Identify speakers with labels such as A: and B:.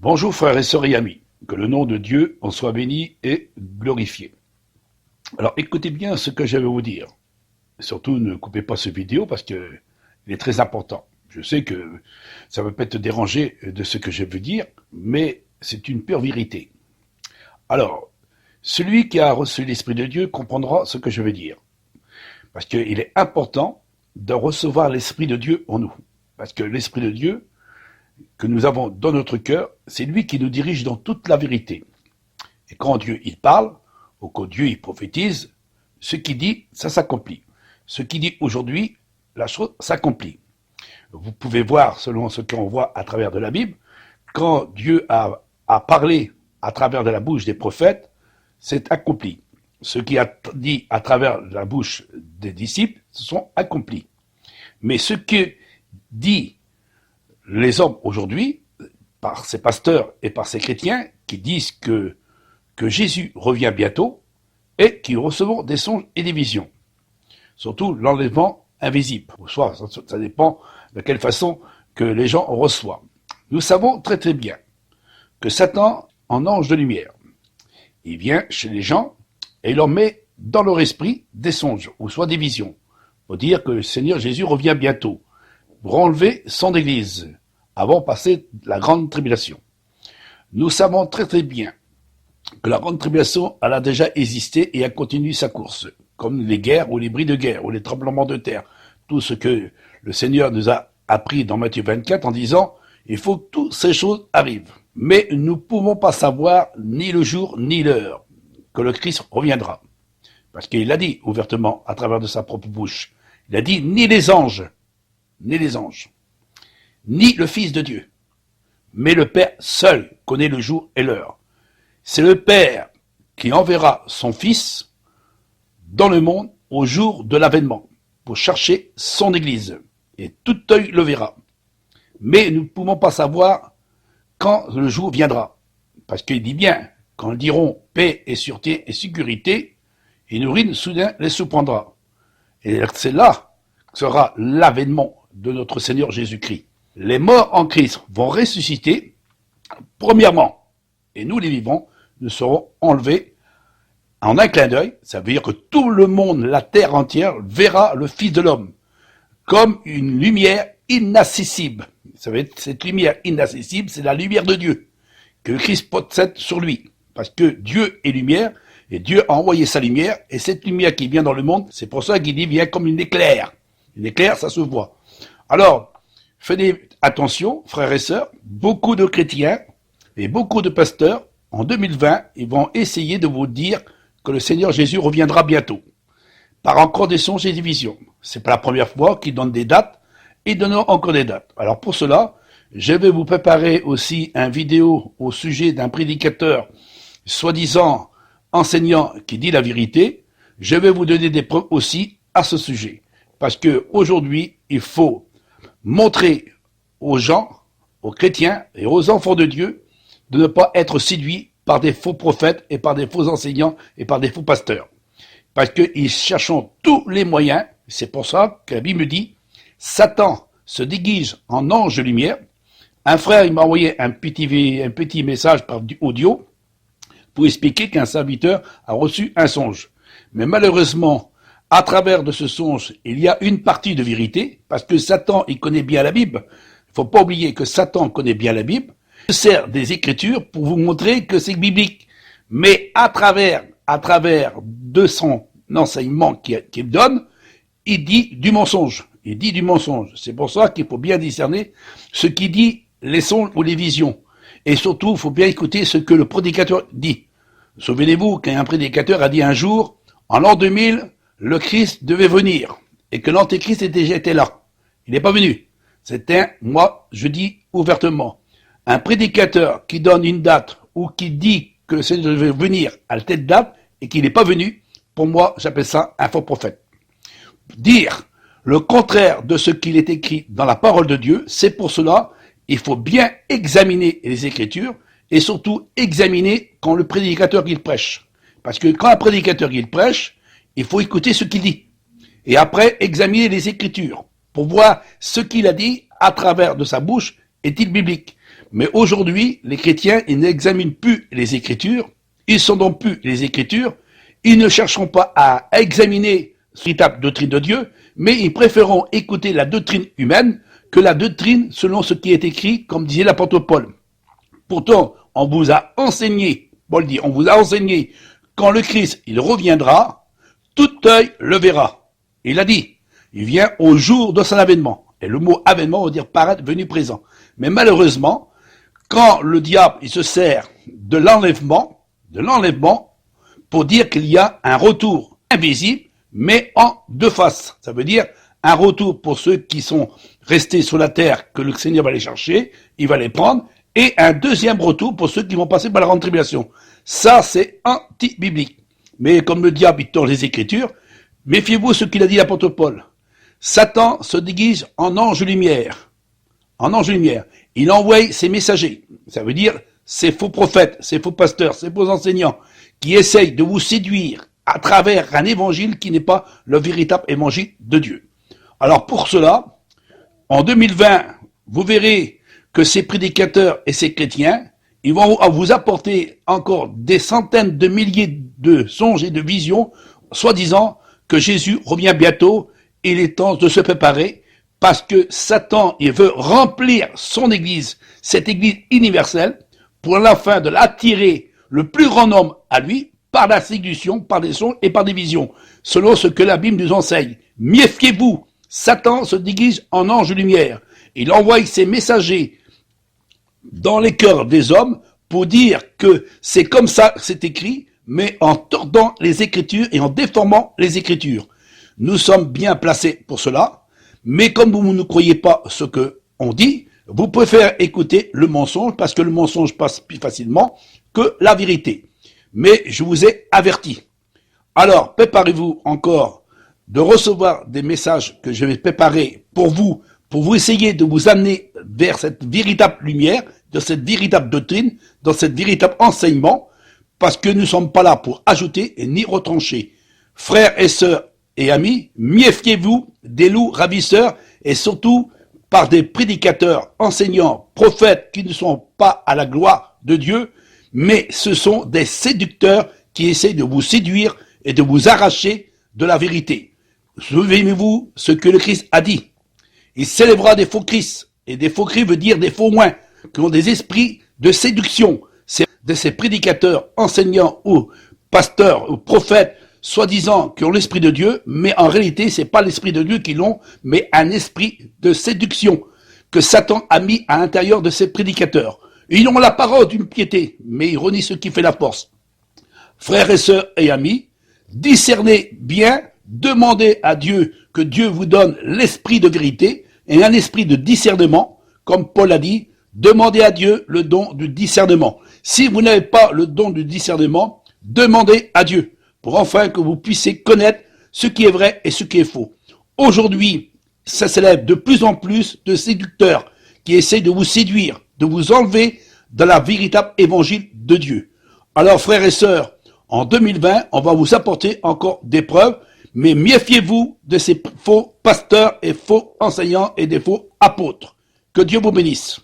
A: Bonjour frères et sœurs et amis, que le nom de Dieu en soit béni et glorifié. Alors écoutez bien ce que je vais vous dire. Surtout ne coupez pas ce vidéo parce que il est très important. Je sais que ça va peut-être déranger de ce que je veux dire, mais c'est une pure vérité. Alors, celui qui a reçu l'Esprit de Dieu comprendra ce que je veux dire. Parce qu'il est important de recevoir l'Esprit de Dieu en nous. Parce que l'Esprit de Dieu que nous avons dans notre cœur, c'est lui qui nous dirige dans toute la vérité. Et quand Dieu il parle, ou quand Dieu il prophétise, ce qu'il dit, ça s'accomplit. Ce qu'il dit aujourd'hui, la chose s'accomplit. Vous pouvez voir, selon ce qu'on voit à travers de la Bible, quand Dieu a parlé à travers de la bouche des prophètes, c'est accompli. Ce qui a dit à travers la bouche des disciples, se sont accomplis. Mais ce que dit les hommes aujourd'hui, par ces pasteurs et par ces chrétiens, qui disent que Jésus revient bientôt et qui recevons des songes et des visions. Surtout l'enlèvement invisible. Soit, ça dépend de quelle façon que les gens reçoivent. Nous savons très très bien que Satan, en ange de lumière, il vient chez les gens et il leur met dans leur esprit des songes, ou soit des visions, pour dire que le Seigneur Jésus revient bientôt, pour enlever son église, avant de passer la grande tribulation. Nous savons très très bien que la grande tribulation, elle a déjà existé et a continué sa course, comme les guerres ou les bris de guerre ou les tremblements de terre, tout ce que le Seigneur nous a appris dans Matthieu 24 en disant il faut que toutes ces choses arrivent. Mais nous ne pouvons pas savoir ni le jour ni l'heure que le Christ reviendra. Parce qu'il l'a dit ouvertement à travers de sa propre bouche. Il a dit ni les anges, ni le Fils de Dieu, mais le Père seul connaît le jour et l'heure. C'est le Père qui enverra son Fils dans le monde au jour de l'avènement pour chercher son Église, et tout œil le verra. Mais nous ne pouvons pas savoir quand le jour viendra, parce qu'il dit bien, quand ils diront paix et sûreté et sécurité, une urine soudain les surprendra. Et c'est là que sera l'avènement de notre Seigneur Jésus-Christ. Les morts en Christ vont ressusciter, premièrement, et nous les vivants, nous serons enlevés en un clin d'œil. Ça veut dire que tout le monde, la terre entière, verra le Fils de l'homme comme une lumière inaccessible. Ça veut dire cette lumière inaccessible, c'est la lumière de Dieu que Christ possède sur lui. Parce que Dieu est lumière, et Dieu a envoyé sa lumière, et cette lumière qui vient dans le monde, c'est pour ça qu'il dit vient comme une éclair. Une éclair, ça se voit. Alors, faites attention, frères et sœurs, beaucoup de chrétiens et beaucoup de pasteurs, en 2020, ils vont essayer de vous dire que le Seigneur Jésus reviendra bientôt, par encore des songes et des visions. C'est pas la première fois qu'ils donnent des dates, et ils donneront encore des dates. Alors pour cela, je vais vous préparer aussi une vidéo au sujet d'un prédicateur, soi-disant enseignant qui dit la vérité. Je vais vous donner des preuves aussi à ce sujet. Parce que aujourd'hui, il faut montrer aux gens, aux chrétiens et aux enfants de Dieu de ne pas être séduits par des faux prophètes et par des faux enseignants et par des faux pasteurs. Parce qu'ils cherchent tous les moyens, c'est pour ça que la Bible dit, Satan se déguise en ange de lumière. Un frère, il m'a envoyé un petit message par audio pour expliquer qu'un serviteur a reçu un songe. Mais malheureusement, à travers de ce songe, il y a une partie de vérité, parce que Satan, il connaît bien la Bible. Il ne faut pas oublier que Satan connaît bien la Bible. Il sert des Écritures pour vous montrer que c'est biblique. Mais à travers de son enseignement qu'il donne, il dit du mensonge. Il dit du mensonge. C'est pour ça qu'il faut bien discerner ce qu'il dit, les songes ou les visions. Et surtout, il faut bien écouter ce que le prédicateur dit. Souvenez-vous qu'un prédicateur a dit un jour, en l'an 2000, le Christ devait venir, et que l'Antéchrist était là. Il n'est pas venu. Moi, je dis ouvertement, un prédicateur qui donne une date, ou qui dit que le Seigneur devait venir à telle date, et qu'il n'est pas venu, pour moi, j'appelle ça un faux prophète. Dire le contraire de ce qu'il est écrit dans la parole de Dieu, c'est pour cela, il faut bien examiner les Écritures, et surtout examiner quand le prédicateur il prêche. Parce que quand un prédicateur il prêche, il faut écouter ce qu'il dit. Et après, examiner les Écritures pour voir ce qu'il a dit à travers de sa bouche est-il biblique. Mais aujourd'hui, les chrétiens, ils n'examinent plus les Écritures, ils sont donc plus les Écritures, ils ne chercheront pas à examiner la véritable doctrine de Dieu, mais ils préféreront écouter la doctrine humaine que la doctrine selon ce qui est écrit, comme disait l'apôtre Paul. Pourtant, on vous a enseigné, Paul dit, on vous a enseigné, quand le Christ, il reviendra, tout œil le verra. Il a dit, il vient au jour de son avènement. Et le mot avènement veut dire paraître, venu, présent. Mais malheureusement, quand le diable, il se sert de l'enlèvement, pour dire qu'il y a un retour invisible, mais en deux faces. Ça veut dire un retour pour ceux qui sont restés sur la terre, que le Seigneur va les chercher, il va les prendre, et un deuxième retour pour ceux qui vont passer par la grande tribulation. Ça, c'est anti-biblique. Mais comme le diable, il tord les Écritures, méfiez-vous de ce qu'il a dit l'apôtre Paul. Satan se déguise en ange lumière. En ange lumière. Il envoie ses messagers. Ça veut dire ces faux prophètes, ces faux pasteurs, ces faux enseignants qui essayent de vous séduire à travers un évangile qui n'est pas le véritable évangile de Dieu. Alors pour cela, en 2020, vous verrez que ces prédicateurs et ces chrétiens, ils vont vous apporter encore des centaines de milliers de songes et de visions, soi-disant que Jésus revient bientôt. Il est temps de se préparer parce que Satan, il veut remplir son église, cette église universelle, pour la fin de l'attirer le plus grand nombre à lui par la séduction, par des songes et par des visions, selon ce que la Bible nous enseigne. Méfiez-vous, Satan se déguise en ange de lumière. Il envoie ses messagers dans les cœurs des hommes pour dire que c'est comme ça que c'est écrit, mais en tordant les Écritures et en déformant les Écritures. Nous sommes bien placés pour cela, mais comme vous ne croyez pas ce que on dit, vous préférez écouter le mensonge parce que le mensonge passe plus facilement que la vérité. Mais je vous ai averti. Alors, préparez-vous encore de recevoir des messages que je vais préparer pour vous essayer de vous amener vers cette véritable lumière, de cette véritable doctrine, dans cette véritable enseignement, parce que nous ne sommes pas là pour ajouter et ni retrancher. Frères et sœurs et amis, méfiez-vous des loups ravisseurs et surtout par des prédicateurs, enseignants, prophètes qui ne sont pas à la gloire de Dieu, mais ce sont des séducteurs qui essaient de vous séduire et de vous arracher de la vérité. Souvenez-vous ce que le Christ a dit. Il s'élèvera des faux Christ, et des faux Christ veut dire des faux moins, qui ont des esprits de séduction. C'est de ces prédicateurs, enseignants ou pasteurs ou prophètes, soi-disant qui ont l'esprit de Dieu, mais en réalité, c'est pas l'esprit de Dieu qui l'ont, mais un esprit de séduction que Satan a mis à l'intérieur de ces prédicateurs. Ils ont la parole d'une piété, mais ils renient ce qui fait la force. Frères et sœurs et amis, discernez bien, demandez à Dieu que Dieu vous donne l'esprit de vérité et un esprit de discernement, comme Paul a dit, demandez à Dieu le don du discernement. Si vous n'avez pas le don du discernement, demandez à Dieu, pour enfin que vous puissiez connaître ce qui est vrai et ce qui est faux. Aujourd'hui, ça s'élève de plus en plus de séducteurs qui essaient de vous séduire, de vous enlever de la véritable évangile de Dieu. Alors frères et sœurs, en 2020, on va vous apporter encore des preuves, mais méfiez-vous de ces faux pasteurs et faux enseignants et des faux apôtres. Que Dieu vous bénisse.